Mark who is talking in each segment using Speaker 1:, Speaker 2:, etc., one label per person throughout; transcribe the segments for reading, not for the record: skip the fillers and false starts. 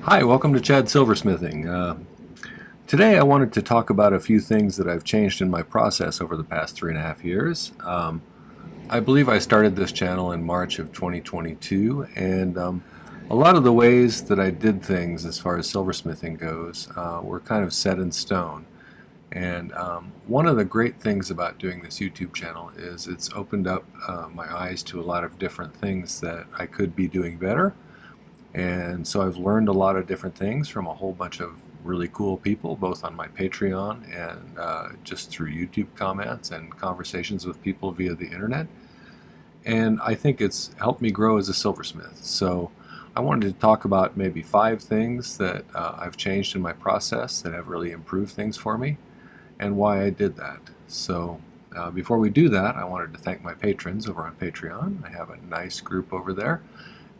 Speaker 1: Hi, welcome to Chad Silversmithing. Today I wanted to talk about a few things that I've changed in my process over the past 3.5 years. I believe I started this channel in March of 2022, and a lot of the ways that I did things as far as silversmithing goes were kind of set in stone. And one of the great things about doing this YouTube channel is it's opened up my eyes to a lot of different things that I could be doing better. And so I've learned a lot of different things from a whole bunch of really cool people, both on my Patreon and just through YouTube comments and conversations with people via the internet. And I think it's helped me grow as a silversmith. So I wanted to talk about maybe 5 things that I've changed in my process that have really improved things for me and why I did that. So before we do that, I wanted to thank my patrons over on Patreon. I have a nice group over there.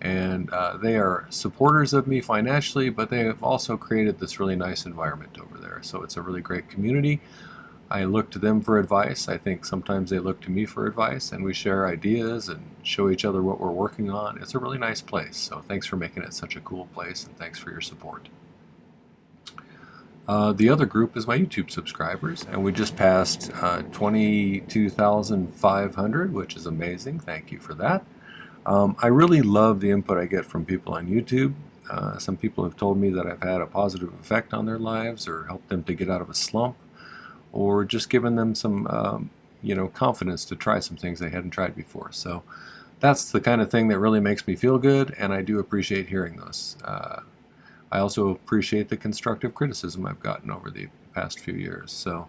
Speaker 1: And they are supporters of me financially, but they have also created this really nice environment over there. So it's a really great community. I look to them for advice. I think sometimes they look to me for advice, and we share ideas and show each other what we're working on. It's a really nice place. So thanks for making it such a cool place, and thanks for your support. The other group is my YouTube subscribers, and we just passed 22,500, which is amazing. Thank you for that. I really love the input I get from people on YouTube. Some people have told me that I've had a positive effect on their lives or helped them to get out of a slump or just given them some confidence to try some things they hadn't tried before. So that's the kind of thing that really makes me feel good, and I do appreciate hearing those. I also appreciate the constructive criticism I've gotten over the past few years. So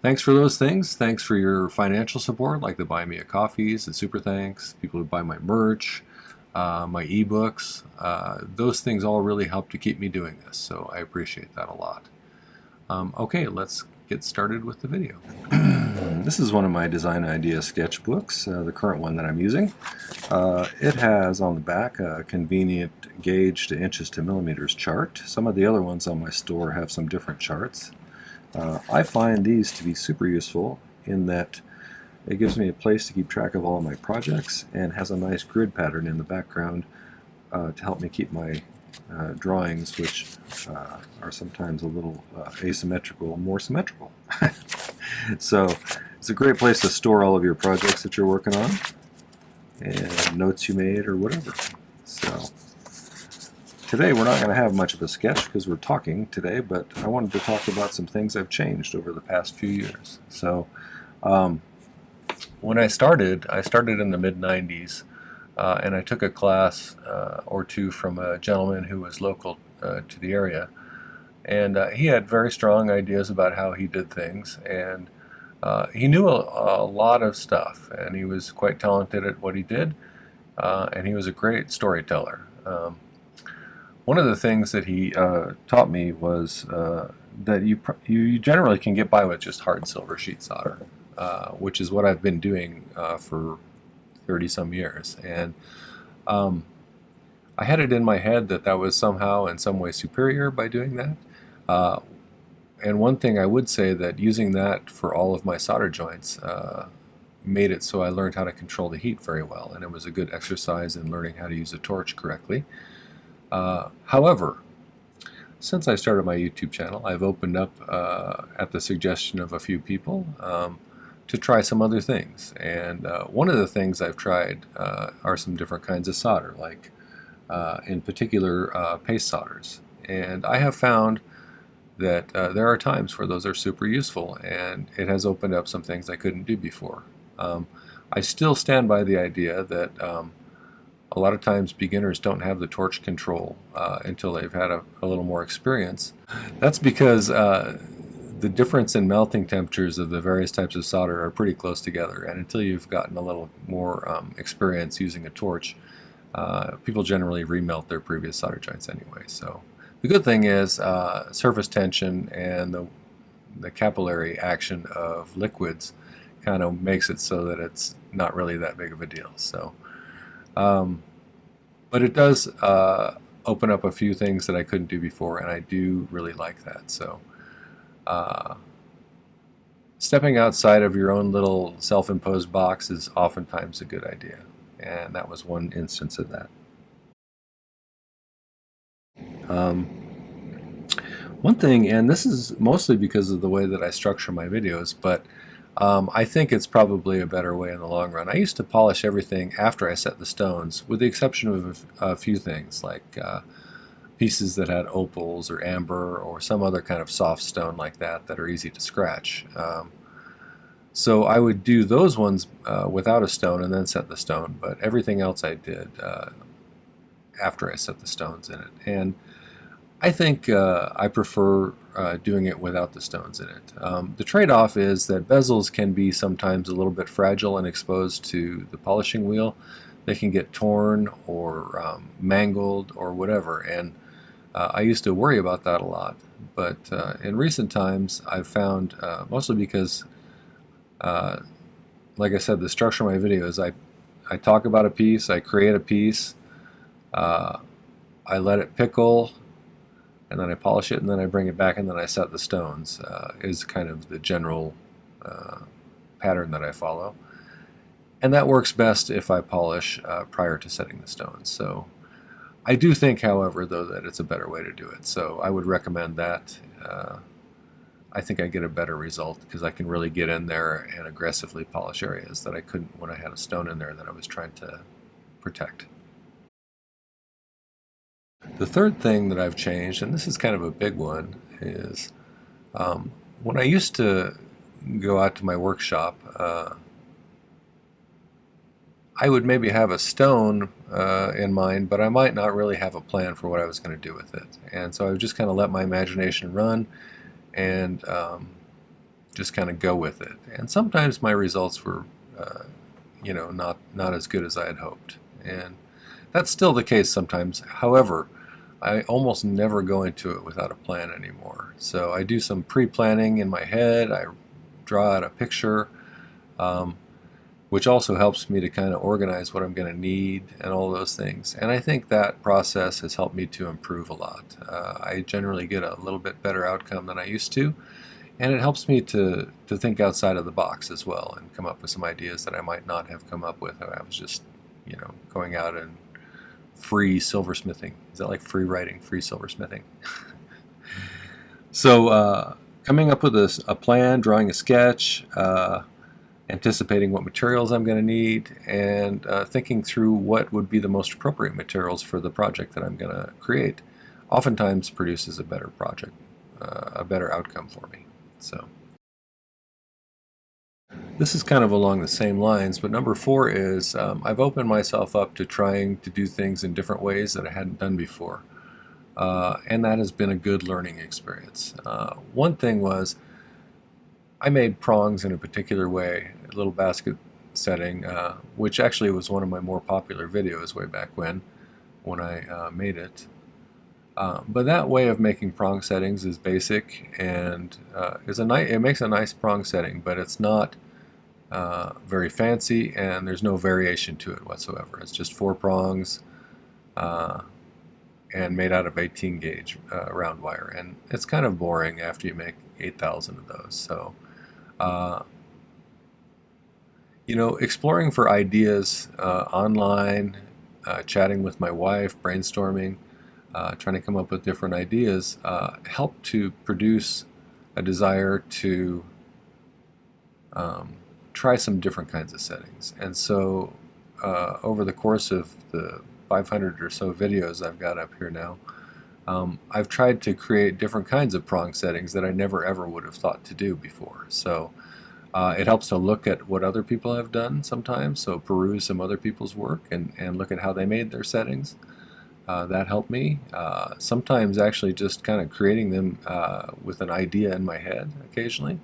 Speaker 1: thanks for those things. Thanks for your financial support, like the Buy Me a Coffees, the Super Thanks, people who buy my merch, my ebooks. Those things all really help to keep me doing this, so I appreciate that a lot. Okay, let's get started with the video. This is one of my design idea sketchbooks, the current one that I'm using. It has on the back a convenient gauge to inches to millimeters chart. Some of the other ones on my store have some different charts. I find these to be super useful in that it gives me a place to keep track of all of my projects and has a nice grid pattern in the background to help me keep my drawings, which are sometimes a little asymmetrical, more symmetrical. So it's a great place to store all of your projects that you're working on and notes you made or whatever. So today we're not going to have much of a sketch because we're talking today, but I wanted to talk about some things I've changed over the past few years. So when I started in the mid-90s, and I took a class or two from a gentleman who was local to the area. And he had very strong ideas about how he did things, and he knew a lot of stuff, and he was quite talented at what he did, and he was a great storyteller. One of the things that he taught me was that you generally can get by with just hard silver sheet solder, which is what I've been doing for 30-some years. And I had it in my head that that was somehow in some way superior by doing that. And one thing I would say that using that for all of my solder joints made it so I learned how to control the heat very well, and it was a good exercise in learning how to use a torch correctly. However, since I started my YouTube channel, I've opened up at the suggestion of a few people to try some other things. And one of the things I've tried are some different kinds of solder, like in particular paste solders. And I have found that there are times where those are super useful, and it has opened up some things I couldn't do before. I still stand by the idea that a lot of times beginners don't have the torch control until they've had a little more experience. That's because the difference in melting temperatures of the various types of solder are pretty close together, and until you've gotten a little more experience using a torch, people generally remelt their previous solder joints anyway. So the good thing is surface tension and the capillary action of liquids kind of makes it so that it's not really that big of a deal. So, but it does open up a few things that I couldn't do before, and I do really like that. So stepping outside of your own little self-imposed box is oftentimes a good idea, and that was one instance of that. Um, One thing, and this is mostly because of the way that I structure my videos, but I think it's probably a better way in the long run. I used to polish everything after I set the stones, with the exception of a few things, like pieces that had opals or amber or some other kind of soft stone like that are easy to scratch. So I would do those ones without a stone and then set the stone, but everything else I did after I set the stones in it. And I think I prefer doing it without the stones in it. The trade-off is that bezels can be sometimes a little bit fragile and exposed to the polishing wheel. They can get torn or mangled or whatever, and I used to worry about that a lot. But in recent times, I've found, mostly because, like I said, the structure of my videos, I talk about a piece, I create a piece, I let it pickle, and then I polish it, and then I bring it back, and then I set the stones, is kind of the general pattern that I follow. And that works best if I polish prior to setting the stones. So I do think, however, though, that it's a better way to do it. So I would recommend that. I think I get a better result because I can really get in there and aggressively polish areas that I couldn't when I had a stone in there that I was trying to protect. The third thing that I've changed, and this is kind of a big one, is when I used to go out to my workshop, I would maybe have a stone in mind, but I might not really have a plan for what I was going to do with it. And so I would just kind of let my imagination run and just kind of go with it. And sometimes my results were, not as good as I had hoped. And that's still the case sometimes. However, I almost never go into it without a plan anymore. So I do some pre-planning in my head. I draw out a picture, which also helps me to kind of organize what I'm going to need and all those things. And I think that process has helped me to improve a lot. I generally get a little bit better outcome than I used to, and it helps me to think outside of the box as well and come up with some ideas that I might not have come up with if I was just, going out and free silversmithing. Is that like free writing, free silversmithing? So coming up with a plan, drawing a sketch, anticipating what materials I'm going to need, and thinking through what would be the most appropriate materials for the project that I'm going to create oftentimes produces a better project, a better outcome for me. So this is kind of along the same lines, but number 4 is I've opened myself up to trying to do things in different ways that I hadn't done before. And that has been a good learning experience. One thing was I made prongs in a particular way, a little basket setting, which actually was one of my more popular videos way back when I made it. But that way of making prong settings is basic and it makes a nice prong setting, but it's not very fancy, and there's no variation to it whatsoever. It's just 4 prongs and made out of 18 gauge round wire, and it's kind of boring after you make 8,000 of those. So exploring for ideas online, chatting with my wife, brainstorming, trying to come up with different ideas helped to produce a desire to try some different kinds of settings. And so over the course of the 500 or so videos I've got up here now, I've tried to create different kinds of prong settings that I never ever would have thought to do before. So it helps to look at what other people have done sometimes, so peruse some other people's work and look at how they made their settings. That helped me. Sometimes actually just kind of creating them with an idea in my head occasionally,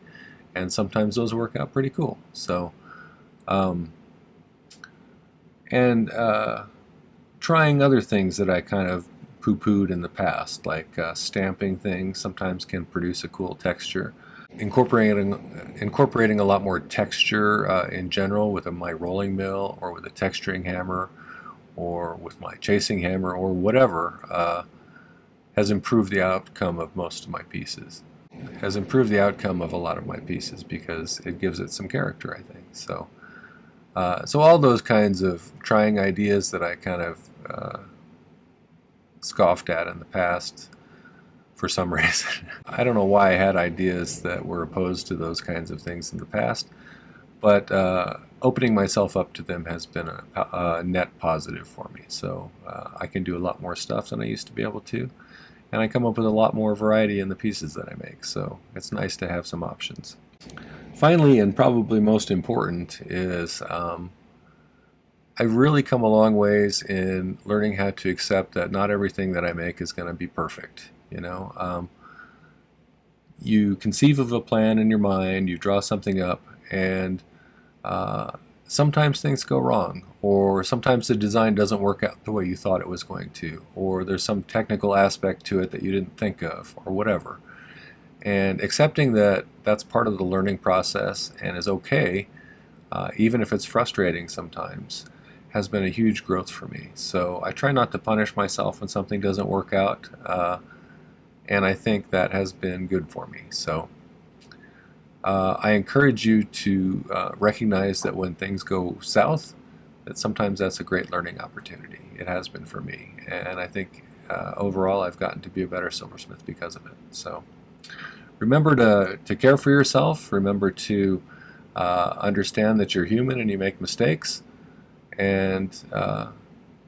Speaker 1: and sometimes those work out pretty cool. So trying other things that I kind of poo-pooed in the past, like stamping things sometimes can produce a cool texture. Incorporating a lot more texture in general with my rolling mill or with a texturing hammer or with my chasing hammer or whatever has improved the outcome of most of my pieces. Has improved the outcome of a lot of my pieces because it gives it some character, I think. So so all those kinds of trying ideas that I kind of scoffed at in the past for some reason. I don't know why I had ideas that were opposed to those kinds of things in the past, but opening myself up to them has been a net positive for me. So I can do a lot more stuff than I used to be able to, and I come up with a lot more variety in the pieces that I make, so it's nice to have some options. Finally, and probably most important, is I've really come a long ways in learning how to accept that not everything that I make is going to be perfect. You conceive of a plan in your mind, you draw something up, and sometimes things go wrong, or sometimes the design doesn't work out the way you thought it was going to, or there's some technical aspect to it that you didn't think of, or whatever. And accepting that that's part of the learning process and is okay, even if it's frustrating sometimes, has been a huge growth for me. So I try not to punish myself when something doesn't work out, and I think that has been good for me. So I encourage you to recognize that when things go south, that sometimes that's a great learning opportunity. It has been for me, and I think overall I've gotten to be a better silversmith because of it. So remember to care for yourself. Remember to understand that you're human and you make mistakes, and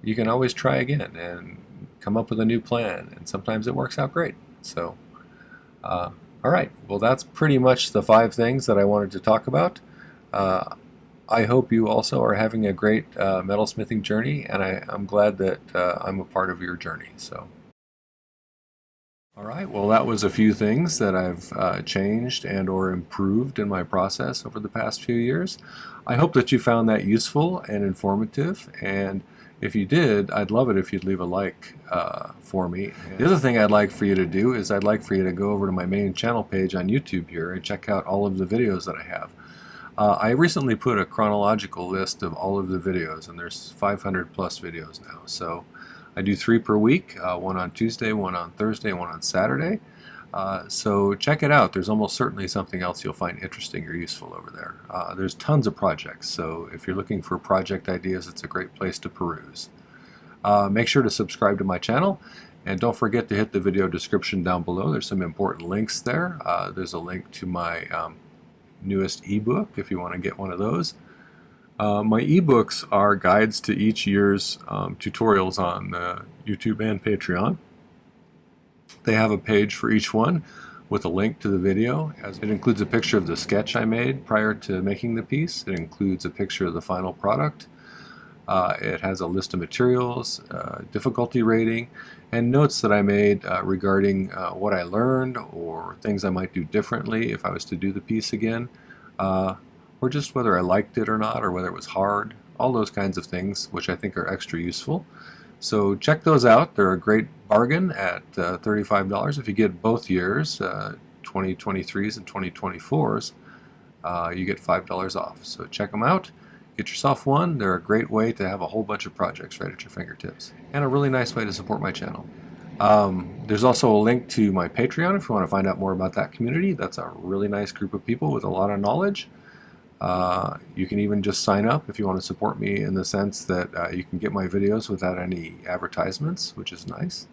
Speaker 1: you can always try again and come up with a new plan, and sometimes it works out great. So all right, well, that's pretty much the 5 things that I wanted to talk about. I hope you also are having a great metalsmithing journey, and I'm glad that I'm a part of your journey. So, all right, well, that was a few things that I've changed and or improved in my process over the past few years. I hope that you found that useful and informative, and if you did, I'd love it if you'd leave a like for me. The other thing I'd like for you to do is I'd like for you to go over to my main channel page on YouTube here and check out all of the videos that I have. I recently put a chronological list of all of the videos, and there's 500 plus videos now. So I do 3 per week, one on Tuesday, one on Thursday, one on Saturday. So check it out. There's almost certainly something else you'll find interesting or useful over there. There's tons of projects, so if you're looking for project ideas, it's a great place to peruse. Make sure to subscribe to my channel, and don't forget to hit the video description down below. There's some important links there. There's a link to my newest ebook if you want to get one of those. My ebooks are guides to each year's tutorials on YouTube and Patreon. They have a page for each one with a link to the video. It includes a picture of the sketch I made prior to making the piece. It includes a picture of the final product. It has a list of materials, difficulty rating, and notes that I made regarding what I learned or things I might do differently if I was to do the piece again, or just whether I liked it or not, or whether it was hard. All those kinds of things, which I think are extra useful. So check those out. They're a great bargain at $35. If you get both years, 2023s and 2024s, you get $5 off. So check them out. Get yourself one. They're a great way to have a whole bunch of projects right at your fingertips, and a really nice way to support my channel. There's also a link to my Patreon if you want to find out more about that community. That's a really nice group of people with a lot of knowledge. You can even just sign up if you want to support me in the sense that you can get my videos without any advertisements, which is nice.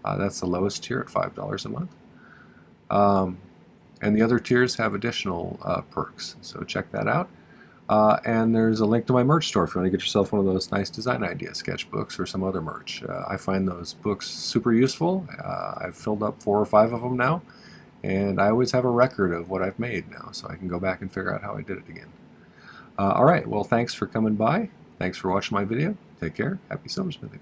Speaker 1: That's the lowest tier at $5 a month. And the other tiers have additional perks, so check that out. And there's a link to my merch store if you want to get yourself one of those nice design idea sketchbooks or some other merch. I find those books super useful. I've filled up 4 or 5 of them now, and I always have a record of what I've made now, so I can go back and figure out how I did it again. All right, well, thanks for coming by. Thanks for watching my video. Take care. Happy silversmithing.